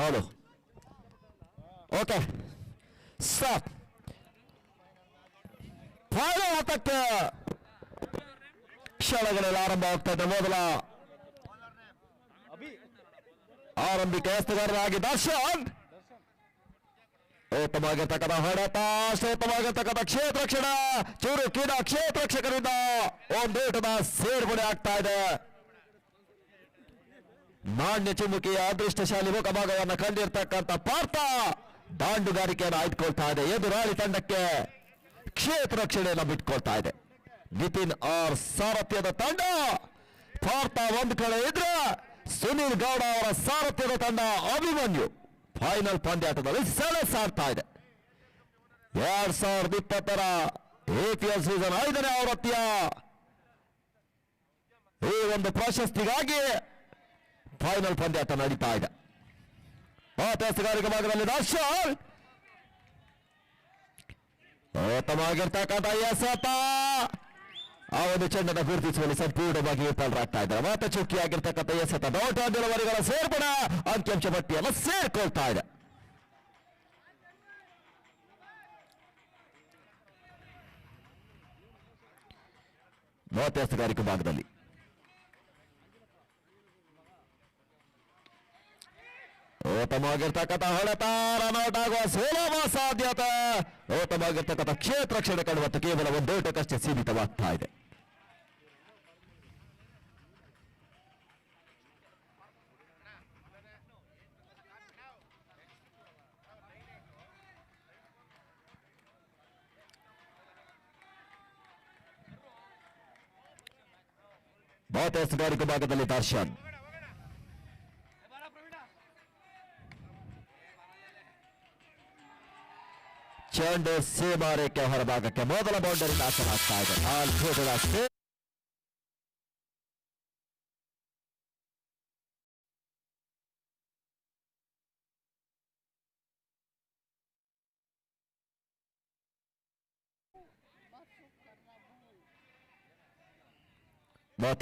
ಹೌದು. Okay stop. Final ಹಂತಕ್ಕೆ ಕ್ಷಣಗಳಲ್ಲಿ ಆರಂಭವಾಗ್ತಾ ಇದೆ. ಮೊದಲ ಆರಂಭಿಕ ಎಸ್ತುಗಾರರಾಗಿ ದರ್ಶನ್. ಉತ್ತಮವಾಗಿರ್ತಕ್ಕಂಥ ಹೊಡೆತ, ಉತ್ತಮವಾಗಿರ್ತಕ್ಕಂಥ ಕ್ಷೇತ್ರ ರಕ್ಷಣ, ಚುರುಕಿನ ಕ್ಷೇತ್ರ ರಕ್ಷಕರಿಂದ ಒಂದೂಟದ ಸೇರ್ಪಡೆ ಆಗ್ತಾ ಇದೆ. ನಾಣ್ಯ ಚುಮುಕಿಯ ಅದೃಷ್ಟಶಾಲಿ ಮುಖಭಾಗವನ್ನು ಕಂಡಿರ್ತಕ್ಕಂಥ ಪಾರ್ಥ ದಾಂಡುಗಾರಿಕೆಯನ್ನು ಆಯ್ದುಕೊಳ್ತಾ ಇದೆ. ಎದುರಾಳಿ ತಂಡಕ್ಕೆ ಕ್ಷೇತ್ರ ರಕ್ಷಣೆಯನ್ನು ಬಿಟ್ಕೊಳ್ತಾ ಇದೆ. ನಿತಿನ್ ಆರ್ ಸಾರಥ್ಯದ ತಂಡ. ಪಾರ್ಥ ಒಂದು ಕಡೆ ಇದ್ರೆ ಸುನೀಲ್ ಗೌಡ ಅವರ ಸಾರಥ್ಯದ ತಂಡ ಅಭಿಮನ್ಯು ಫೈನಲ್ ಪಂದ್ಯಾಟದಲ್ಲಿ ಸೆಣಸಾಡ್ತಾ ಇದೆ. 2020 APL ಸೀಸನ್ 5ನೇ ಆವೃತ್ತಿಯ ಈ ಒಂದು ಪ್ರಶಸ್ತಿಗಾಗಿ ಫೈನಲ್ ಪಂದ್ಯಾಟ ನಡೀತಾ ಇದೆ. ಎಸ್ತುಗಾರಿಕೆ ಭಾಗದಲ್ಲಿ ದರ್ಶನ್ ಉತ್ತಮವಾಗಿರ್ತಕ್ಕಂಥ ಎಸೆತ. ಆ ಒಂದು ಚೆಂಡನ್ನು ಗುರುತಿಸುವಲ್ಲಿ ಸಂಪೂರ್ಣವಾಗಿ ವಿಫಲರಾಗ್ತಾ ಇದ್ದಾರೆ. ಮಾತ ಚುಕ್ಕಿಯಾಗಿರ್ತಕ್ಕಂಥ ಎಸೆತ ದೊಡ್ಡವರಿಗಳ ಸೇರ್ಪಡೆ ಅಂಕಿಅಂಶ ಪಟ್ಟಿಯನ್ನು ಸೇರ್ಕೊಳ್ತಾ ಇದೆ. ಎಸ್ತುಗಾರಿಕೆ ಭಾಗದಲ್ಲಿ ಉತ್ತಮವಾಗಿರ್ತಕ್ಕಂಥ ಹೊಡೆತ, ರನ್ಔಟ್ ಆಗುವ ಸುಲಭ ಸಾಧ್ಯತೆ. ಉತ್ತಮವಾಗಿರ್ತಕ್ಕಂಥ ಕ್ಷೇತ್ರ ರಕ್ಷಣೆ ಕಂಡುಬತ್ತು ಕೇವಲ ಒಂದೋಟಕ್ಕಷ್ಟೇ ಸೀಮಿತವಾಗ್ತಾ ಇದೆ. ಎಸ್ತುಗಾರಿಕೆ ಭಾಗದಲ್ಲಿ ದರ್ಶನ್ ಚೆಂಡು ಸೀಮಾರೇಖೆ ಹೊರಭಾಗಕ್ಕೆ ಮೊದಲ ಬೌಂಡರಿ ದಾಖಲಾಗ್ತಾ ಇದೆ.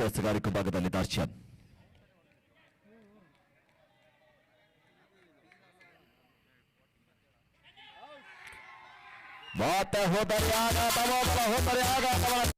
ಎಸ್ತುಗಾರಿಕೆ ಭಾಗದಲ್ಲಿ ದರ್ಶನ್ ಮತ್ತೆ ಹೋದರೆ ಆಘಾತ.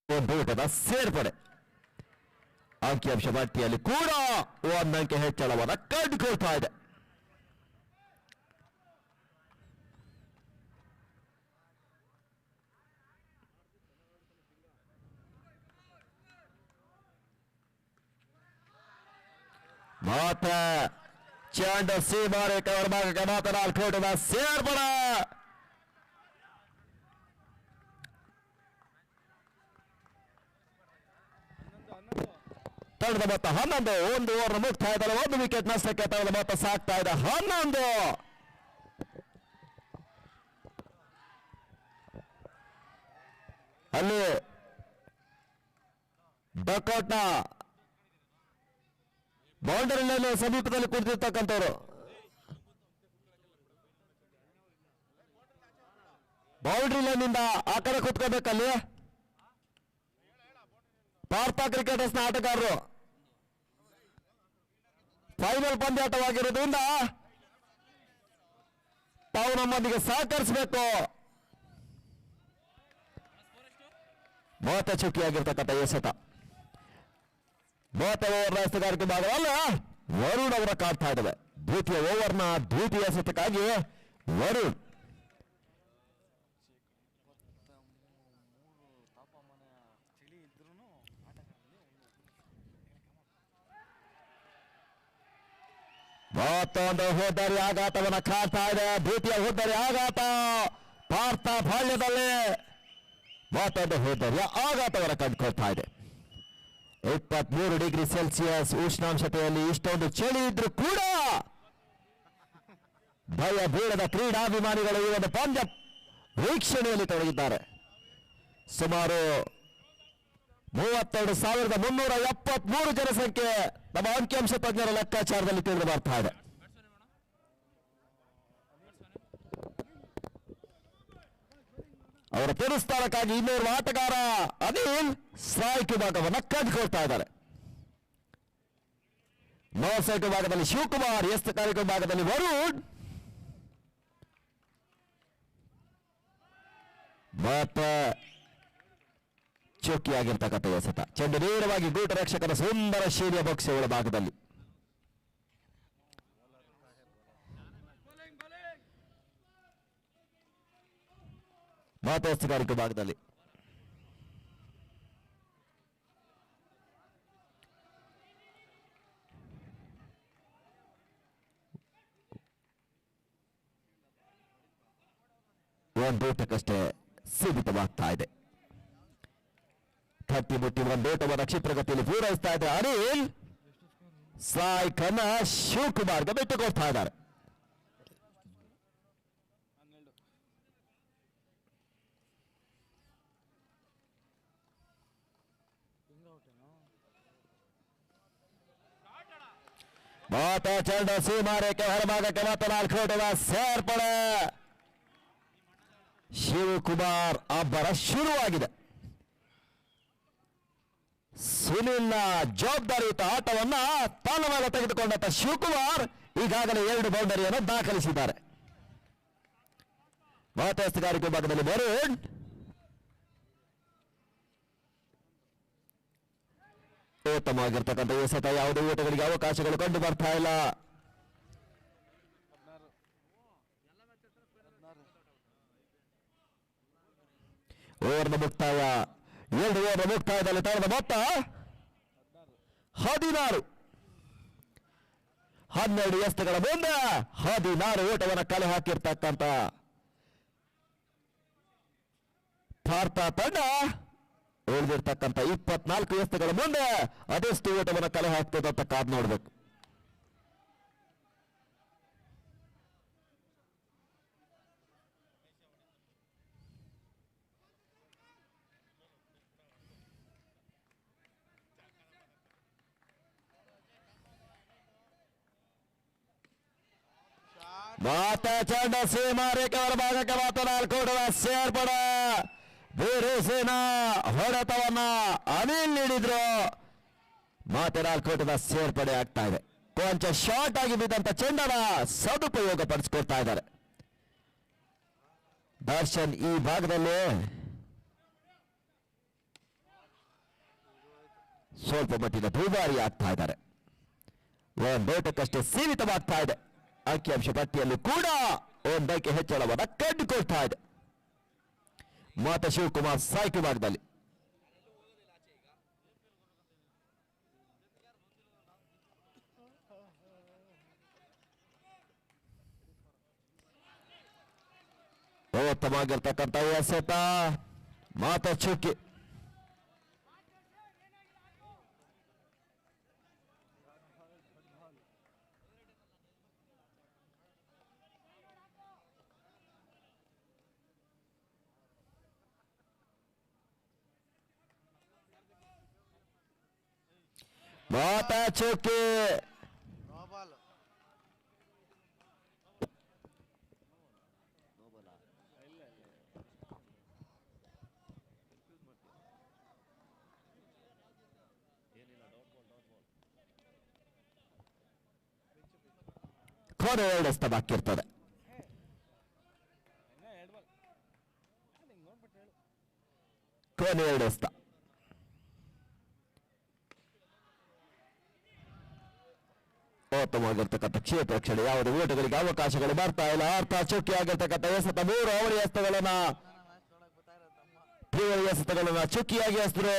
ಒಂದೂಟದ ಸೇರ್ಪಡೆ ಅಂಕಿಅಂಶ ಪಟ್ಟಿಯಲ್ಲಿ ಕೂಡ ಒಂದಂಕೆ ಹೆಚ್ಚಳವನ್ನು ಕಂಡುಕೊಳ್ತಾ ಇದೆ. ಮತ್ತೆ ಚೆಂಡು ಸೀಮಾರೇಖೆ ಹೊರಭಾಗಕ್ಕೆ ಮಾತ್ರ 4 ಓಟದ ಸೇರ್ಪಡೆ. ತಂಡದ ಮೊತ್ತ 11. 1 ಓವರ್ ಮುಕ್ತಾಯದಲ್ಲಿ 1 ವಿಕೆಟ್ ನಷ್ಟಕ್ಕೆ ತಂಡದ ಮೊತ್ತ ಸಾಗ್ತಾ ಇದೆ 11. ಅಲ್ಲಿ ಡಕೌಟ್ನ ಬೌಂಡರಿ ಲೈನ್ ಸಮೀಪದಲ್ಲಿ ಕುಳಿತಿರ್ತಕ್ಕಂಥವ್ರು ಬೌಂಡ್ರಿ ಲೈನ್ ಇಂದ ಆ ಕಡೆ ಕೂತ್ಕೋಬೇಕಲ್ಲಿ. ಪಾರ್ಥ ಕ್ರಿಕೆಟರ್ಸ್ನ ಆಟಗಾರರು ಫೈನಲ್ ಪಂದ್ಯಾಟವಾಗಿರೋದ್ರಿಂದ ತಾವು ನಮ್ಮೊಂದಿಗೆ ಸಹಕರಿಸಬೇಕು. ಮೂವತ್ತ ಚುಕ್ಕಿಯಾಗಿರ್ತಕ್ಕಂಥ ಎಸೆತ 30 ಓವರ್ನ ಎಸ್ತುಗಾರಿಕೆ ಭಾಗವಲ್ಲ ವರುಣ್ ಅವರ ಕಾಡ್ತಾ ಇದ್ದಾವೆ. ದ್ವಿತೀಯ ಓವರ್ನ ದ್ವಿತೀಯ ಎಸೆತಕ್ಕಾಗಿ ವರುಣ್ ಮತ್ತೊಂದು ಹೋದರಿ ಆಘಾತವನ್ನ ಕಾಡ್ತಾ ಇದೆ. ದ್ವಿತೀಯ ಹೋದರಿ ಆಘಾತ ಪಾರ್ಥ ಪಾಳ್ಯದಲ್ಲಿ ಮತ್ತೊಂದು ಹೋದರಿಯ ಆಘಾತವನ್ನ ಕಂಡುಕೊಳ್ತಾ ಇದೆ. 23 ಡಿಗ್ರಿ ಸೆಲ್ಸಿಯಸ್ ಉಷ್ಣಾಂಶತೆಯಲ್ಲಿ ಇಷ್ಟೊಂದು ಚಳಿ ಇದ್ರೂ ಕೂಡ ಭಯ ಬೀಳದ ಕ್ರೀಡಾಭಿಮಾನಿಗಳು ಈ ಒಂದು ಪಂದ್ಯ ವೀಕ್ಷಣೆಯಲ್ಲಿ ತೊಡಗಿದ್ದಾರೆ. ಸುಮಾರು 32,373 ಜನಸಂಖ್ಯೆ ನಮ್ಮ ಅಂಕಿಅಂಶ ತಜ್ಞರ ಲೆಕ್ಕಾಚಾರದಲ್ಲಿ ತಿಳಿದು ಬರ್ತಾ ಇದೆ. ಅವರ ಪುರಸ್ಕಾರಕ್ಕಾಗಿ ಇನ್ನೋರ್ವ ಆಟಗಾರ ಅನಿಲ್ ಸ್ಟ್ರೈಕ್ ವಿಭಾಗವನ್ನು ಕಂಡುಕೊಳ್ತಾ ಇದ್ದಾರೆ. ನೋ ಸೈಟ್ ವಿಭಾಗದಲ್ಲಿ ಶಿವಕುಮಾರ್, ಎಸ್ ಕಾರ್ಯಕ್ರಮ ವಿಭಾಗದಲ್ಲಿ ವರುಣ್ ಮತ್ತೆ ಚೌಕಿಯಾಗಿರ್ತಕ್ಕಂಥ ಎಸೆತ. ಚೆಂಡು ನೇರವಾಗಿ ಗೂಟ ರಕ್ಷಕರ ಸುಂದರ ಶೈಲಿಯ ಬಾಕ್ಸ್ ಭಾಗದಲ್ಲಿ ಮಾತೋಸ್ತುಗಾರಿಕೆ ಭಾಗದಲ್ಲಿ ಒಂದೋಟಕ್ಕಷ್ಟೇ ಸೀಮಿತವಾಗ್ತಾ ಇದೆ. ಕಟ್ಟಿ ಮುಟ್ಟಿ ಒಂದೋಟವನ್ನು ಕ್ಷಿಪ್ರಗತಿಯಲ್ಲಿ ಪೂರೈಸ್ತಾ ಇದೆ. ಅನಿಲ್ ಸಾಯ್ಕನ್ನ ಶಿವಕುಮಾರ್ಗೆ ಬಿಟ್ಟುಕೊಡ್ತಾ ಇದ್ದಾರೆ. ಮಾತಾ ಚೆಂಡ ಸೀಮಾರೇಖೆ ಹೊರಭಾಗಕ್ಕೆ ಮತ್ತೆ 4 ಓಟದ ಸೇರ್ಪಡೆ. ಶಿವಕುಮಾರ್ ಅಬ್ಬರ ಶುರುವಾಗಿದೆ. ಸುನಿಲ್ನ ಜವಾಬ್ದಾರಿಯುತ ಆಟವನ್ನ ತನ್ನ ಮೇಲೆ ತೆಗೆದುಕೊಂಡಂತ ಶಿವಕುಮಾರ್ ಈಗಾಗಲೇ 2 ಬೌಂಡರಿಯನ್ನು ದಾಖಲಿಸಿದ್ದಾರೆ. ಮಾತೋಸ್ತುಗಾರಿಕೆ ಭಾಗದಲ್ಲಿ ವರುಣ್ ಉತ್ತಮವಾಗಿರ್ತಕ್ಕಂಥ ಎಸೆತ. ಯಾವುದೇ ಓಟಗಳಿಗೆ ಅವಕಾಶಗಳು ಕಂಡು ಬರ್ತಾ ಇಲ್ಲ. ಓವರ್ನ ಮುಕ್ತಾಯ, 2 ಓವರ್ನ ಮುಕ್ತಾಯದಲ್ಲಿ ತರದ ಮೊತ್ತ 16. 12 ಎಸೆತಗಳ ಮುಂದೆ 16 ಓಟವನ್ನು ಕಲೆ ಹಾಕಿರ್ತಕ್ಕಂಥ ಭಾರತ ತಂಡ ಉಳಿದಿರ್ತಕ್ಕಂಥ 24 ಎಸೆತಗಳ ಮುಂದೆ ಅದೆಷ್ಟು ಓಟವನ್ನು ಕಲೆ ಹಾಕ್ತದಂತ ಕಾದ್ ನೋಡ್ಬೇಕು. ಮಾತಾ ಚೆಂಡ ಸೀಮಾರೇಖೆ ಹೊರಭಾಗಕ್ಕೆ ಮಾತ್ರ 4 ಓಟದ ಸೇರ್ಪಡೆ. ಬೀರೇಸಿನ ಹೊಡೆತವನ್ನ ಅನಿಲ್ ನೀಡಿದ್ರು. ಮತ್ತೆ 4 ಓಟದ ಸೇರ್ಪಡೆ ಆಗ್ತಾ ಇದೆ. ಕೊಂಚ ಶಾರ್ಟ್ ಆಗಿ ಬಿದ್ದಂತ ಚೆಂಡನ ಸದುಪಯೋಗ ಪಡಿಸಿಕೊಳ್ತಾ ಇದ್ದಾರೆ ದರ್ಶನ್. ಈ ಭಾಗದಲ್ಲಿ ಸ್ವಲ್ಪ ಮಟ್ಟಿನ ದುಬಾರಿ ಆಗ್ತಾ ಇದ್ದಾರೆ. ಒಂದೋಟಕ್ಕಷ್ಟೇ ಸೀಮಿತವಾಗ್ತಾ ಇದೆ. ಅಂಕಿಅಂಶ ಪಟ್ಟಿಯಲ್ಲಿ ಕೂಡ ಒಂದಕ್ಕೆ ಹೆಚ್ಚಳವನ್ನು ಕಂಡುಕೊಳ್ತಾ ಇದೆ. ಮಾತ ಶಿವಕುಮಾರ್ ಸಾಯ್ಕು ಭಾಗದಲ್ಲಿ ಉತ್ತಮವಾಗಿರ್ತಕ್ಕಂಥ ಎಸೆತ. ಮಾತ ಚುಕ್ಕಿ ಮಾತಾ ಚೌಕಿ ಕೊನೆ 2 ಎಸೆತ ಬಾಕಿ ಇರ್ತದೆ. ಕೊನೆ 2 ಎಸೆತ. ಉತ್ತಮವಾಗಿರ್ತಕ್ಕಂಥ ಕ್ಷೇತ್ರ ರಕ್ಷಣೆ. ಯಾವುದೇ ಓಟಗಳಿಗೆ ಅವಕಾಶಗಳು ಬರ್ತಾ ಇಲ್ಲ. ಅರ್ಥ ಚುಕ್ಕಿ ಆಗಿರ್ತಕ್ಕಂಥ ಎಸೆತ. 3 ಅವಳಿ ಎಸೆತಗಳನ್ನ ಚುಕ್ಕಿಯಾಗಿ ಎಸೆದ್ರು.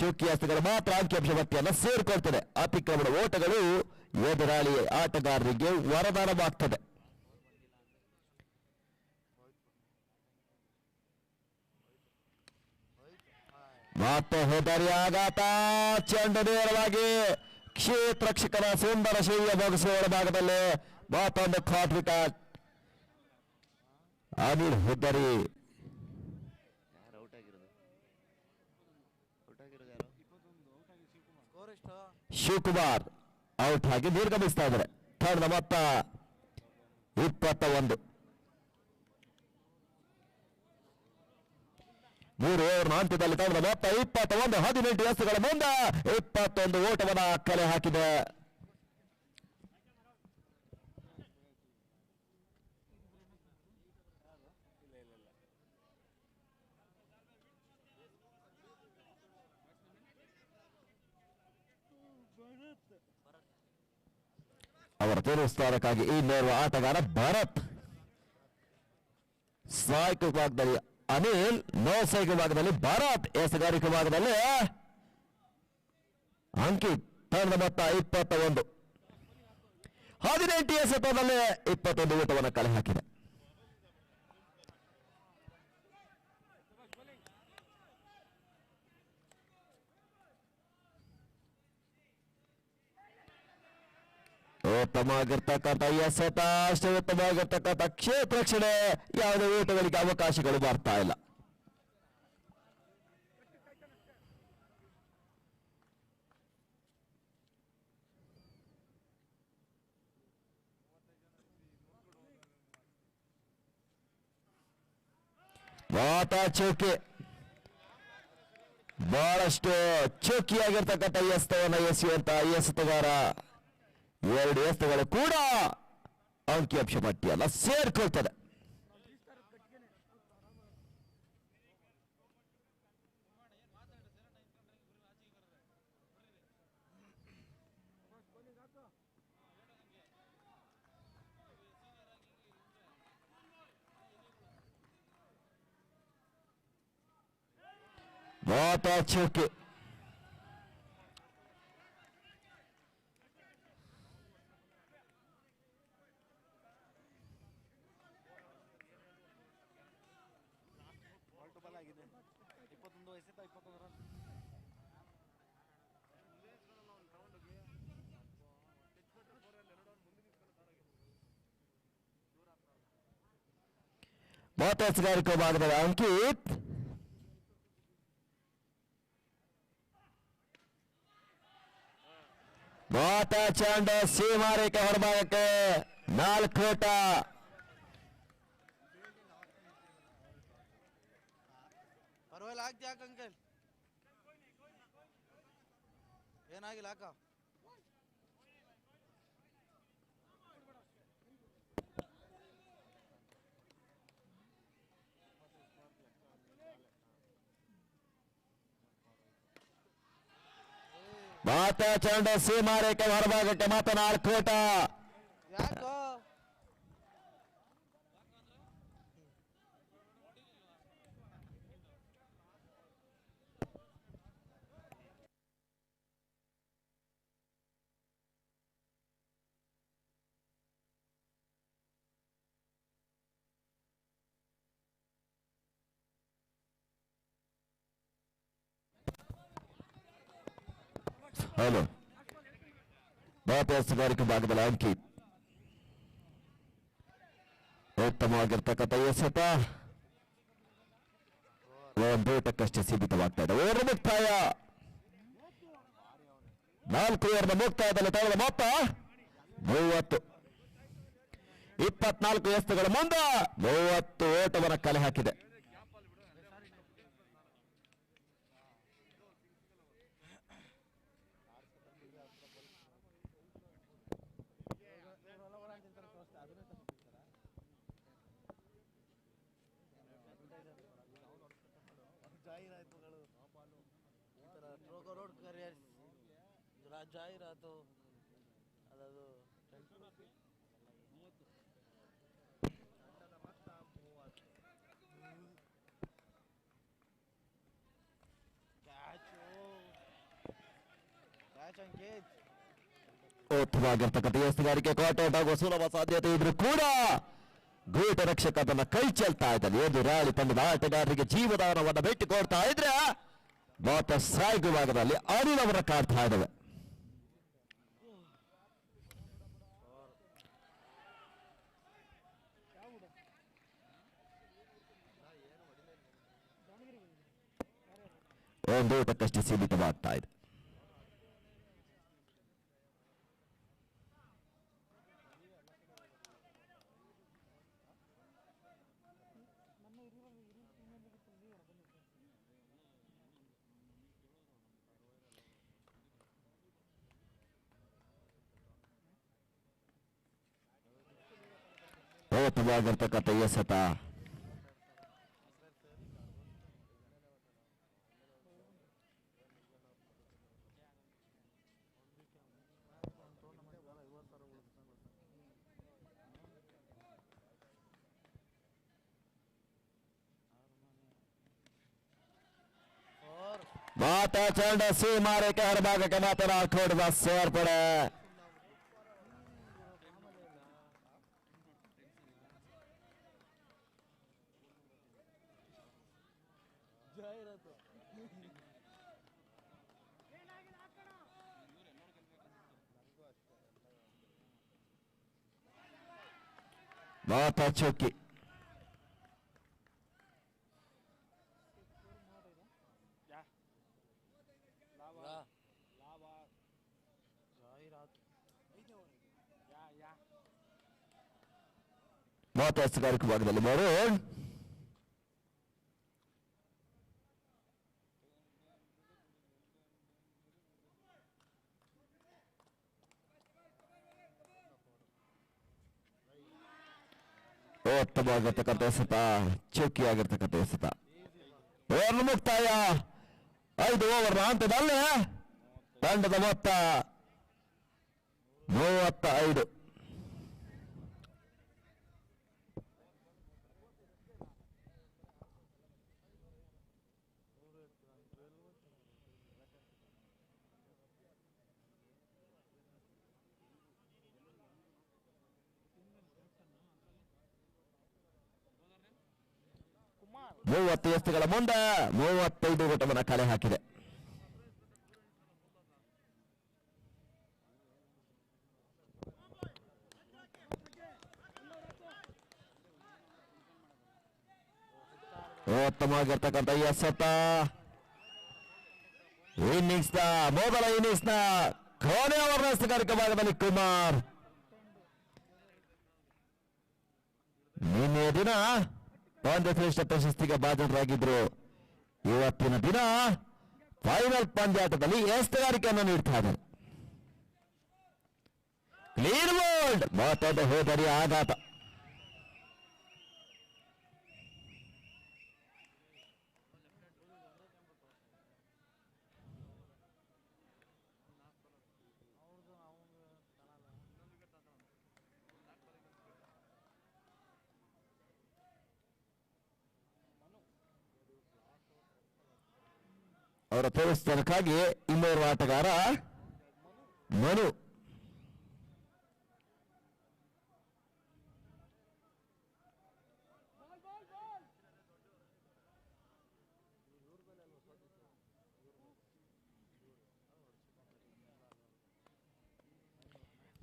ಚುಕ್ಕಿ ಎಸೆತಗಳು ಮಾತ್ರ ಅಂಕಿಅಂಶ ಪಟ್ಟಿಯನ್ನು ಸೇರಿಕೊಳ್ತದೆ. ಅತಿಕ್ರಮಣ ಓಟಗಳು ಎದುರಾಳಿ ಆಟಗಾರರಿಗೆ ವರದಾನವಾಗ್ತದೆ. ಮತ್ತೆ ಹೆದರಿ ಆಘಾತ, ಚೆಂಡು ನೇರವಾಗಿ ಕ್ಷೇತ್ರ ರಕ್ಷಕರ ಸುಂದರ ಶೈಲಿಯ ಬೊಗಸೆ ಒಳಭಾಗದಲ್ಲಿ ಮತ್ತೊಂದು ಕಾಟ್ ವಿಕೆಟ್. ಅನಿಲ್ ಹೆದರಿ ಶಿವಕುಮಾರ್ ಔಟ್ ಆಗಿ ನಿರ್ಗಮಿಸ್ತಾ ಇದ್ದಾರೆ. ತಂಡದ ಮೊತ್ತ 21. 3 ಓವರ್ನ ಹಂತದಲ್ಲಿ ತಂಡದ ಮೊತ್ತ 21. 18 ಎಸೆಗಳ ಮುಂದೆ 21 ಓಟವನ್ನು ಕಲೆ ಹಾಕಿದೆ. ಅವರ ತೀರ್ಸ್ಥಾನಕ್ಕಾಗಿ ಇನ್ನೋರ್ವ ಆಟಗಾರ ಭರತ್. ಸ್ಟ್ರೈಕ್ ವಿಭಾಗದಲ್ಲಿ ಅನಿಲ್, ನೋ ಸ್ಟ್ರೈಕ್ ವಿಭಾಗದಲ್ಲಿ ಭರತ್, ಎಸೆಗಾರಿಕೆ ವಿಭಾಗದಲ್ಲಿ ಅಂಕಿತ್. ತಂಡದ ಮೊತ್ತ 21. 18 ಎಸೆತದಲ್ಲಿ 21 ಓಟವನ್ನು ಕಲೆ ಹಾಕಿದೆ. ಉತ್ತಮವಾಗಿರ್ತಕ್ಕಂಥ ಎಸೆತ, ಅಷ್ಟೇ ಉತ್ತಮವಾಗಿರ್ತಕ್ಕಂಥ ಕ್ಷೇತ್ರ ರಕ್ಷಣೆ. ಯಾವುದೇ ಓಟಗಳಿಗೆ ಅವಕಾಶಗಳು ಬರ್ತಾ ಇಲ್ಲ. ಮಾತಾ ಚೌಕಿ, ಬಹಳಷ್ಟು ಚೌಕಿಯಾಗಿರ್ತಕ್ಕಂಥ ಎಸೆತವನ್ನು ಎಸೆಯುವಂತ ಎಸೆತಗಾರ. 2 ಎಸೆತಗಳು ಕೂಡ ಅಂಕಿಅಂಶ ಪಟ್ಟಿಯಲ್ಲ ಸೇರ್ಕೊಳ್ತದೆ. ಮಾತಾ ಚೌಕಿ, ಮಾತಾಸ್ಗಾರಿಕೆ ಭಾಗದ ಅಂಕಿತ್. ಮಾತಾ ಚೆಂಡು ಸೀಮಾರೇಖೆ ಹೊರಭಾಗಕ್ಕೆ 4 ಓಟ. ಪರವಾಗಿಲ್ಲ, ಆಗ್ತಿ ಅಂಕಲ್, ಏನಾಗಿಲ್ಲ ಅಕ್ಕ. ಮಾತಾ ಚೆಂಡು ಸೀಮಾರೇಖೆ ಹೊರಭಾಗಕ್ಕೆ ಮಾತ್ರ 4 ಓಟ. ಯಾಕೋ ಹಲೋ, ಮಾತಾಸ್ಗಾರಿಕೆ ಭಾಗದಲ್ಲಿ ಅಂಕಿತ್. ಉತ್ತಮವಾಗಿರ್ತಕ್ಕಂಥ ಎಸೆತ ಒಂದು ಓಟಕ್ಕಷ್ಟೇ ಸೀಮಿತವಾಗ್ತಾ ಇದೆ. ಓವರ್ ಮುಕ್ತಾಯ. 4 ಓವರ್ನ ಮುಕ್ತಾಯದಲ್ಲಿ ತಂಡದ ಮೊತ್ತ 30. 24 ಎಸೆತಗಳ ಮುಂದೆ 30 ಓಟವನ್ನು ಕಲೆ ಹಾಕಿದೆ. ರೋಡ್ ಕರಿಯರ್ ಜಾಹೀರಾತು ಅದದು. ಕ್ಯಾಚ್ ಅಂಕಿತ್. ಉತ್ತಮವಾಗಿರ್ತಕ್ಕಂಥ ಎಸ್ತುಗಾರಿಕೆ ಕಾಟೌಟ್ ಆಗುವ ಸುಲಭ ಸಾಧ್ಯತೆ ಇದ್ರು ಕೂಡ ಗೂಟ ರಕ್ಷಕ ತನ್ನ ಕೈ ಚೆಲ್ತಾ ಇದ್ದಾನೆ. ಎದುರಾಳಿ ತಂಡದ ಆಟಗಾರರಿಗೆ ಜೀವದಾನವನ್ನು ಭೇಟಿ ಕೊಡ್ತಾ ಇದ್ರೆ ಮಾತ್ರ ಸಾಯ್ಗು ಭಾಗದಲ್ಲಿ ಅನಿಲ್ ಅವರ ಕಾಡ್ತಾ ಇದ್ದಾವೆ. ಒಂದು ಊಟಕ್ಕಷ್ಟೇ ಸೀಮಿತವಾಗ್ತಾ ಇದೆ. ಉತ್ತಮವಾಗಿರ್ತಕ್ಕಂಥ ಎಸೆತ. ಮಾತಾ ಚಂಡ ಸೀಮಾರೇಖೆ ಹೊರಭಾಗಕ್ಕೆ ಮಾತ್ರ ಕೊಡುವ ಸೇರ್ಪಡೆ. ಮಾತಾ ಚೌಕಿ ಮಾತಾ ಎಸ್ತುಗಾರಿಕೆ ಭಾಗದಲ್ಲಿ ಬರೋಣ. ಉತ್ತಮವಾಗಿರ್ತಕ್ಕಂಥ ಎಸೆತ, ಚೌಕಿಯಾಗಿರ್ತಕ್ಕಂಥ ಎಸೆತ. ಓವರ್ ಮುಕ್ತಾಯ. 5 ಓವರ್ ಹಂತದಲ್ಲಿ ತಂಡದ ಮೊತ್ತ 35. ಮೂವತ್ತು ಎಸ್ತುಗಳ ಮುಂದೆ 35 ಓಟವನ್ನು ಕಲೆ ಹಾಕಿದೆ. ಉತ್ತಮವಾಗಿರ್ತಕ್ಕಂಥ ಎಸೆತ. ಮೊದಲ ಇನ್ನಿಂಗ್ಸ್ ನ ಕೊನೆ ಓವರ್ ಎಸ್ತುಗಾರಿಕೆ ಭಾಗದಲ್ಲಿ ಕುಮಾರ್. ನಿನ್ನೆ ದಿನ ಪಂದ್ಯ ಶ್ರೇಷ್ಠ ಪ್ರಶಸ್ತಿಗೆ ಭಾಜನರಾಗಿದ್ರು. ಇವತ್ತಿನ ದಿನ ಫೈನಲ್ ಪಂದ್ಯಾಟದಲ್ಲಿ ಎಸ್ತುಗಾರಿಕೆಯನ್ನು ನೀಡ್ತಾ ಇದ್ದಾರೆ. Clean bold. ಮತ್ತೊಂದು ಹೋದರಿ ಆಘಾತ. ಅವರ ಪ್ರೋತ್ಸಾಹಕ್ಕಾಗಿ ಇನ್ನೋರ್ವ ಆಟಗಾರ ಮನು.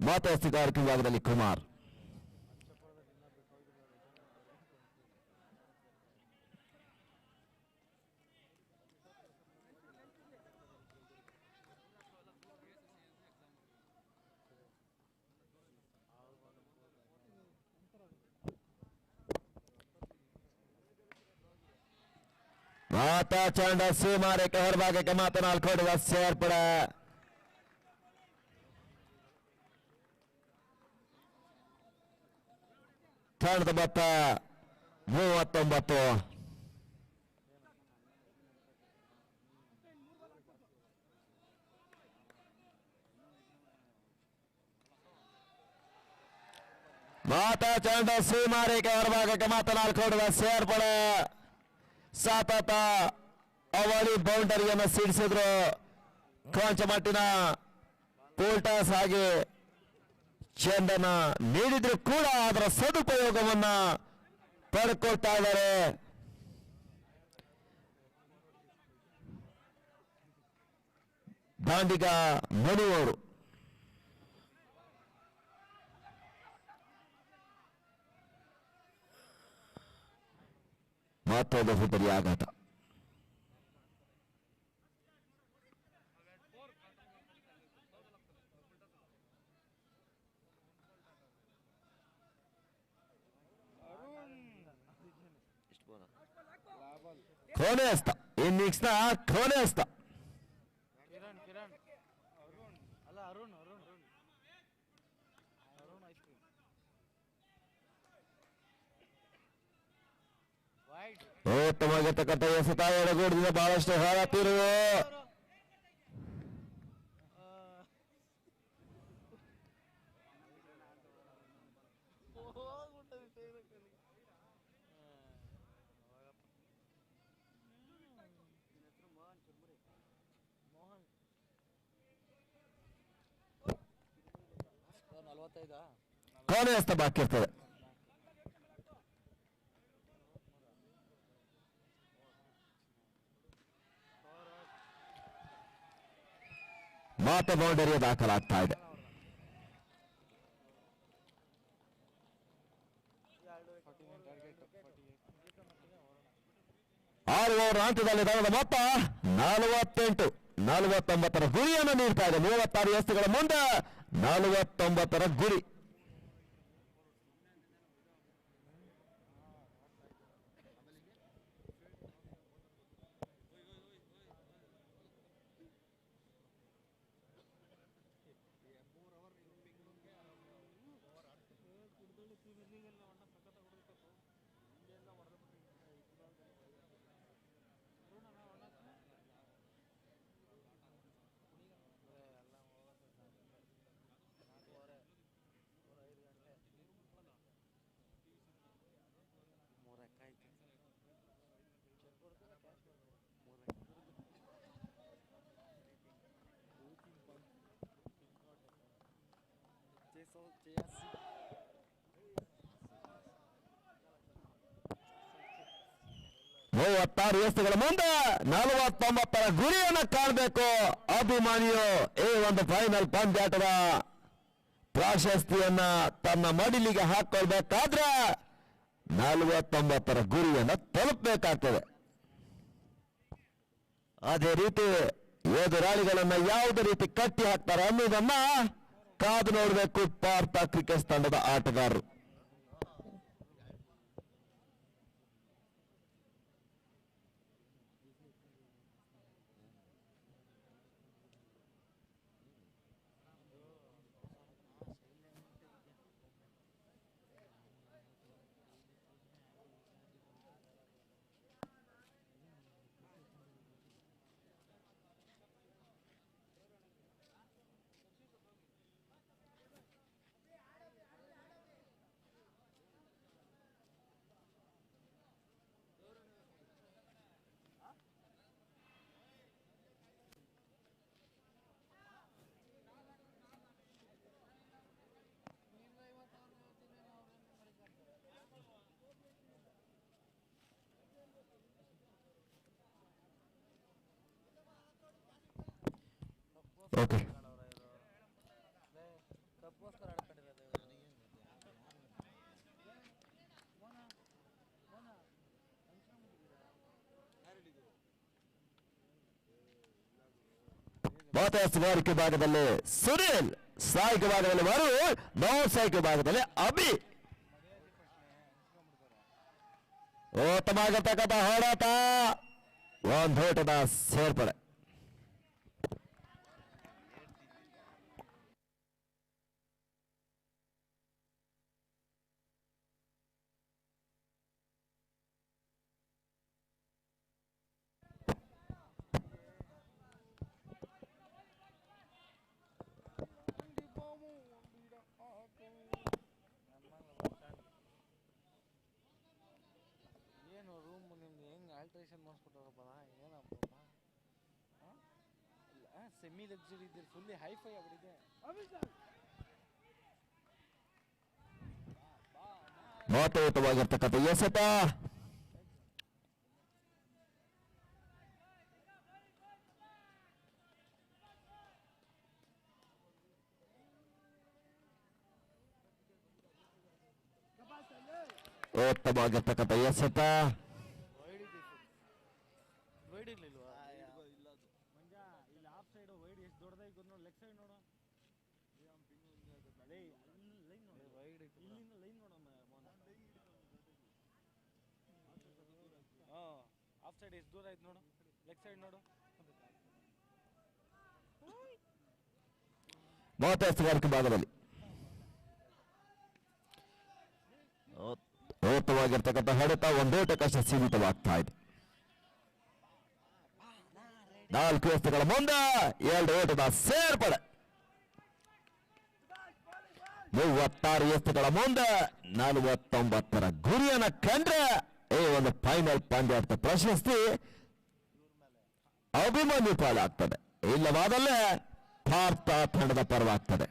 ಮಾತಾ ಎಸ್ತುಗಾರಿಕೆ ವಿಭಾಗದಲ್ಲಿ ಕುಮಾರ್. ಮಾತಾ ಚಂಡ ಸೀಮಾರೇಖೆ ಹೊರಭಾಗಕ್ಕೆ ಮಾತನಾಡ್ಕೊಡುವ ಸೇರ್ಪಡೆ. ತಂಡದ ಮೊತ್ತ 39. ಮಾತಾ ಚಂಡ ಸೀಮಾರೇಖೆ ಹೊರಭಾಗಕ್ಕೆ ಮಾತನಾಡ್ಕೊಡುವ ಸೇರ್ಪಡೆ. ಸತತ ಅವಳಿ ಬೌಂಡರಿಯನ್ನು ಸಿಡಿಸಿದ್ರು. ಕೊಂಚ ಮಟ್ಟಿನ ಪೋಲ್ಟಾಸ್ ಆಗಿ ಚೆಂಡನ್ನ ನೀಡಿದ್ರು ಕೂಡ ಅದರ ಸದುಪಯೋಗವನ್ನ ಪಡ್ಕೊಳ್ತಾ ಇದ್ದಾರೆ. ದಾಂಡಿಗ ಮನು ಅವರು. ಮತ್ತೊಂದು ಹುದ್ದರಿ ಆಘಾತ. ಕೊನೆ ಹಸ್ತ, ಇನ್ನಿಂಗ್ಸ್ ನ ಕೊನೆ ಹಸ್ತ. ಕಿರಣ್ ಕಿರಣ್ ಅಲ್ಲ Arun Arun Arun ice cream wide ಉತ್ತಮವಾಗಿರ್ತಕ್ಕಂಥ ಎಸೆತ ಎಡಗೂಡದಿಂದ ಬಹಳಷ್ಟು ಹಾರಾತಿರುವ ಮೋಹನ್ 45 ಕೊನೆ ಹಸ್ತ ಬಾಕಿ ಇರ್ತದೆ. ಮಾತೆ ಬೌಂಡರಿಯ ದಾಖಲಾಗ್ತಾ ಇದೆ. 6 ಓವರ್ ಹಂತದಲ್ಲಿ ದಳದ ಮೊತ್ತ 48. 49ರ ಗುರಿಯನ್ನು ನೀಡ್ತಾ ಇದೆ. 36 ಎಸೆತಗಳ ಮುಂದೆ 49ರ ಗುರಿ. ಮೂವತ್ತಾರು ಎಸೆತಗಳ ಮುಂದೆ 49ರ ಗುರಿಯನ್ನು ಕಾಣಬೇಕು ಅಭಿಮಾನಿಯು. ಈ ಒಂದು ಫೈನಲ್ ಪಂದ್ಯಾಟದ ಪ್ರಾಶಸ್ತಿಯನ್ನ ತನ್ನ ಮಡಿಲಿಗೆ ಹಾಕೊಳ್ಬೇಕಾದ್ರೆ 49ರ ಗುರಿಯನ್ನು ತಲುಪಬೇಕಾಗ್ತದೆ. ಅದೇ ರೀತಿ ಎದುರಾಳಿಗಳನ್ನ ಯಾವುದೇ ರೀತಿ ಕಟ್ಟಿ ಹಾಕ್ತಾರೆ ಅನ್ನೋದನ್ನ ಕಾದು ನೋಡಬೇಕು ಭಾರತ ಕ್ರಿಕೆಟ್ ತಂಡದ ಆಟಗಾರರು. ಓಕೆ, ಕಬ್ಗೋಸ್ಕರ ಆಡ್ಕೊಂಡಿರೋದು ಬಾತಸ್ಗಾರಿಕೆ ಭಾಗದಲ್ಲಿ ಸುನಿಲ್, ಸಾಹಿಕ ಭಾಗದಲ್ಲಿ ವರುಣ್, ನಾನ್ ಸಾಹಿಕ ಭಾಗದಲ್ಲಿ ಅಭಿ. ಉತ್ತಮವಾಗಿರ್ತಕ್ಕಂಥ ಹೋರಾಟ, ಒಂದು ಓಟದ ಸೇರ್ಪಡೆ. ಏನು ರೂಮ್ ನಿಮ್ದು ಹೆಂಗೆ ಆಲ್ಟ್ರೇಷನ್ ಮಾಡಿಸ್ಬಿಟ್ಟವ್ರಪ್ಪ, ಏನಪ್ಪ ಸೆಮಿ ಲಕ್ಸುರಿ ಇದ್ದೀರಿ, ಫುಲ್ಲಿ ಹೈಫೈ ಆಗ್ಬಿಟ್ಟಿದೆ. ಮಾತೋತವಾಗಿರ್ತಕ್ಕಂಥ ಎಸೆತ ಉತ್ತಮವಾಗಿರ್ತಕ್ಕಂಥ ಎಸೆತ ವೈಡ್ ಇದೆ ವೈಡ್ ಇರ್ಲಿಲ್ವಾ ಮಂಜ ಇಲ್ಲಿ ಆಫ್ ಸೈಡ್ ವೈಡ್ ಎಷ್ಟು ದೊಡ್ಡದಾಗಿ ನೋಡು ಲೆಗ್ ಸೈಡ್ ನೋಡು ಲೈನ್ ನೋಡು ವೈಡ್ ಇಲ್ಲಿಂದ ಲೈನ್ ನೋಡಮ್ಮ ಹಾಂ ಆಫ್ ಸೈಡ್ ಎಷ್ಟು ದೂರ ಆಯ್ತು ನೋಡು ಲೆಗ್ ಸೈಡ್ ನೋಡು ಮಾತಾಡ್ತಿಗಾರಿಕೆ ಭಾಗದಲ್ಲಿ ಉತ್ತಮವಾಗಿರ್ತಕ್ಕಂಥ ಹೊಡೆತ ಒಂದೋಟಕ್ಕಷ್ಟೇ ಸೀಮಿತವಾಗ್ತಾ ಇದೆ. 4 ಎಸೆತಗಳ ಮುಂದೆ 2 ಓಟದ ಸೇರ್ಪಡೆ. 36 ಎಸೆತಗಳ ಮುಂದೆ 49ರ ಗುರಿಯನ್ನ ಕಂಡ್ರೆ ಈ ಒಂದು ಫೈನಲ್ ಪಂದ್ಯಾಟ ಪ್ರಶಸ್ತಿ ಅಭಿಮನ್ಯು ಪಾಲಾಗ್ತದೆ. ಇಲ್ಲವಾದಲ್ಲೇ ಭಾರತ ತಂಡದ ಪರವಾಗ್ತದೆ.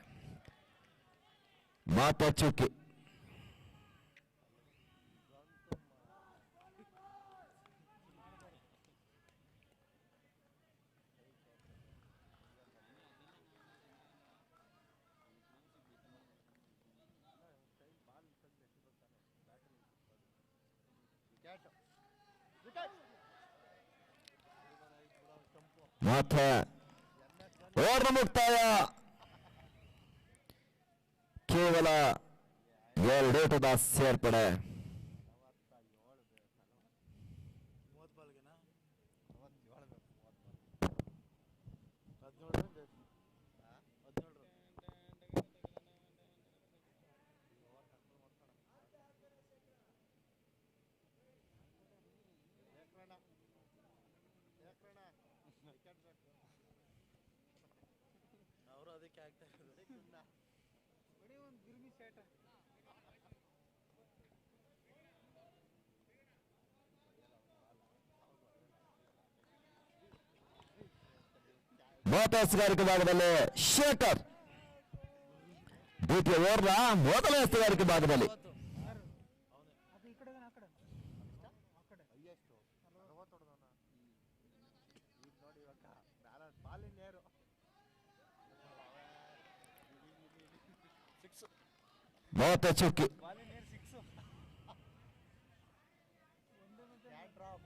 ಮಾತಚುಕಿ ಮತ್ತೆ ಓವರ್ನ ಮುಕ್ತಾಯ. ಕೇವಲ 2 ಓಟದ ಸೇರ್ಪಡೆ. 30 ಬಾಲ್ಗೆನಾ 17 ಬೇಕು 17 ಅವರು ಅದಕ್ಕೆ ಆಗ್ತಾ ಇರೋದು ಒಂದು ಗಿರ್ಮಿ ಶೇಟ ಮೋಟರ್ಸ್ಗಾರಿಕೆ ಭಾಗದಲ್ಲಿ ಶೇಖರ್ ದ್ವಿತೀಯ ಓವರ್ನ ಮೊದಲ ಎಸೆಗಾರಿಕೆ ಭಾಗದಲ್ಲಿ ಅದು ಈ ಕಡೆ ಆ ಕಡೆ ಆ ಕಡೆ ಅಯ್ಯಷ್ಟು 40 ಹೊಡೆದವನ ಈಗ ನೋಡಿ ಇವಾಗ ಬ್ಯಾಲೆನ್ಸ್ ಬಾಲಿನ ನೇರು 6 ಮೋಟ ಚುಕ್ಕಿ ಬಾಲಿನ ನೇರ್ 6 ಒಂದೇ ಮತ್ತೆ ಕ್ಯಾಟ್ ಡ್ರಾಪ್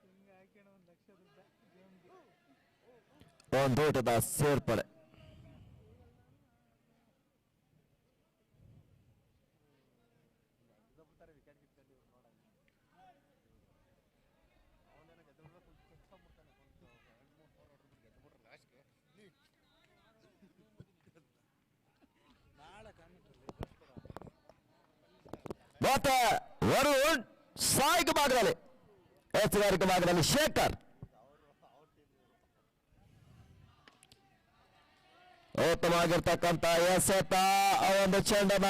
ಹಿಂಗೆ ಹಾಕೋಣ 1 ಲಕ್ಷ ರೂಪಾಯಿ ಗೇಮ್ಗೆ ಒಂದು ಓಟದ ಸೇರ್ಪಡೆ. ವಿಕೆಟ್ ಗಿಟ್ಕೊಂಡು ಇವ್ರು ನೋಡಂಗ ಅವನೇನೋ ಗೆದ್ಬಿಟ್ರೆ ಕುತ್ಕೊಂಡ್ಬಿಡ್ತಾನೆ 2-3 ಹೊಡೆದ್ಬಿಟ್ಟು ಗೆದ್ಬಿಟ್ರೆ ಲಾಸ್ಟ್ಗೆ ನಾಳೆ ಕಾಮೆಂಟ್ರಲ್ಲಿ ಮತ್ತೆ ವರುಣ್ ಸಾಯಿಕ ಭಾಗದಲ್ಲಿ ಎಸೆಗಾರಿಕೆ ಭಾಗದಲ್ಲಿ ಶೇಖರ್ ಉತ್ತಮವಾಗಿರ್ತಕ್ಕಂಥ ಎಸೆತ. ಆ ಒಂದು ಚೆಂಡನ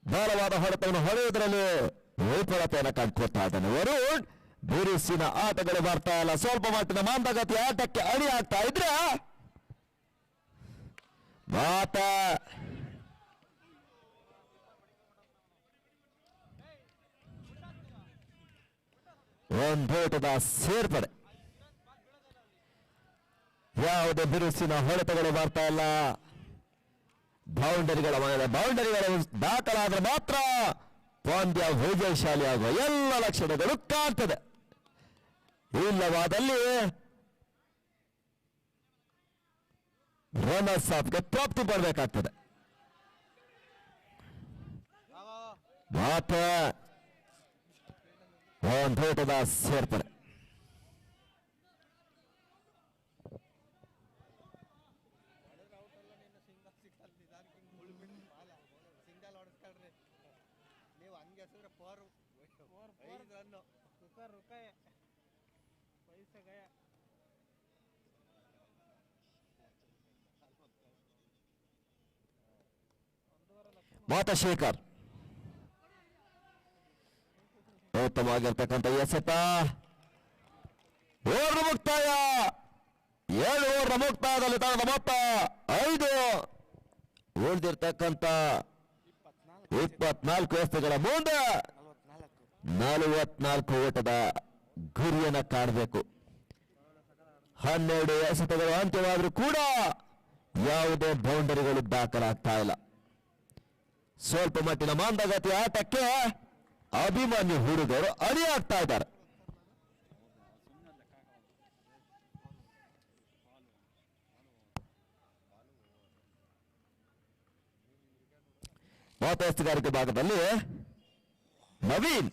ಬಲವಾದ ಹೊಡೆತವನ್ನು ಹೊಡೆಯುವುದರಲ್ಲಿ ವಿಫಲತೆಯನ್ನು ಕಂಡುಕೊಳ್ತಾ ಇದ್ದಾನೆ ವರುಣ್. ಬಿರುಸಿನ ಆಟಗಳು ಬರ್ತಾ ಇಲ್ಲ. ಸ್ವಲ್ಪ ಮಟ್ಟಿನ ಮಂದಗತಿ ಆಟಕ್ಕೆ ಅಡಿ ಆಗ್ತಾ ಇದ್ರೆ ಮಾತ ಒಂದೋಟದ ಸೇರ್ಪಡೆ. ಯಾವುದೇ ಬಿರುಸಿನ ಹೊಡೆತಗಳು ಬರ್ತಾ ಇಲ್ಲ. ಬೌಂಡರಿಗಳ ಮೇಲೆ ಬೌಂಡರಿಗಳು ದಾಖಲಾದ್ರೆ ಮಾತ್ರ ಪಂದ್ಯ ವಿಜಯಶಾಲಿ ಆಗುವ ಎಲ್ಲ ಲಕ್ಷಣಗಳು ಕಾಣ್ತದೆ. ಇಲ್ಲವಾದಲ್ಲಿ ರನ್ನರ್ಸ್ ಅಪ್ಗೆ ಪ್ರಾಪ್ತಿ ಪಡಬೇಕಾಗ್ತದೆ. ಮಾತ್ರ ಒಂದೋಟದ ಸೇರ್ಪಡೆ. ಸಿಂಗಲ್ ಹೊಡೆಸ್ಕೊಳ್ರಿ ನೀವು ಹಂಗೆ ಹೆಸರು 4 5 ರನ್ನು रुकाए पैसे गया ಮಾತಶೇಖರ್ ಉತ್ತಮವಾಗಿರ್ತಕ್ಕಂಥ ಎಸೆತ. ಓವರ್ ಮುಕ್ತಾಯ. 7 ಓವರ್ ಮುಕ್ತಾಯದಲ್ಲಿ ತಂಡದ ಮೊತ್ತ 5. ಉಳಿದಿರ್ತಕ್ಕಂಥ 24 ಎಸೆತಗಳ ಮುಂದೆ 44 ಓಟದ ಗುರಿಯನ್ನ ಕಾಣಬೇಕು. 12 ಎಸೆತಗಳು ಅಂತ್ಯವಾದರೂ ಕೂಡ ಯಾವುದೇ ಬೌಂಡರಿಗಳು ದಾಖಲಾಗ್ತಾ ಇಲ್ಲ. ಸ್ವಲ್ಪ ಮಟ್ಟಿನ ಮಂದಗತಿ ಆಟಕ್ಕೆ ಅಭಿಮಾನ್ಯು ಹುಡುಗರು ಅಣಿಯಾಗ್ತಾ ಇದ್ದಾರೆ. ಮಾತುಗಾರಿಕೆ ಭಾಗದಲ್ಲಿ ನವೀನ್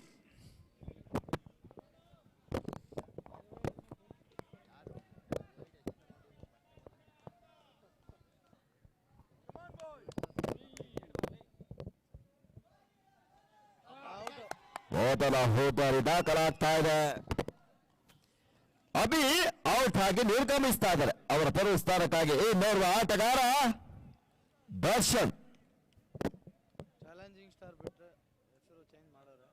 ಮೊದಲ ಹೋದಾರಿ ದಾಖಲಾಗ್ತಾ ಇದೆ. ಅಭಿ ಔಟ್ ಆಗಿ ನಿರ್ಗಮಿಸ್ತಾ ಇದ್ದಾರೆ. ಅವರ ತರುವ ಸ್ಥಾನಕ್ಕಾಗಿ ಇನ್ನೋರ್ವ ಆಟಗಾರ ದರ್ಶನ್. ಚಾಲೆಂಜಿಂಗ್ ಸ್ಟಾರ್ ಬಿಟ್ರೆ ಹೆಸರು ಚೇಂಜ್ ಮಾಡೋರೆ.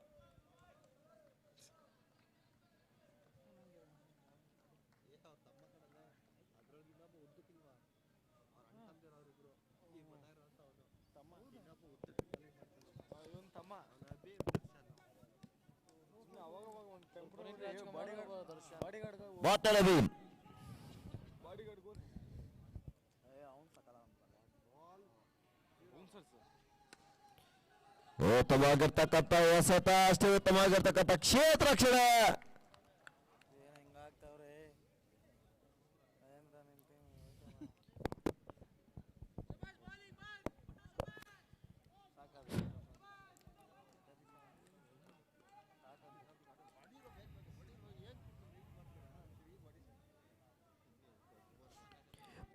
ಮಾತಾಡೋದು ಉತ್ತಮವಾಗಿರ್ತಕ್ಕಂಥ ಎಸೆತ, ಅಷ್ಟೇ ಉತ್ತಮವಾಗಿರ್ತಕ್ಕಂಥ ಕ್ಷೇತ್ರ ರಕ್ಷಣೆ.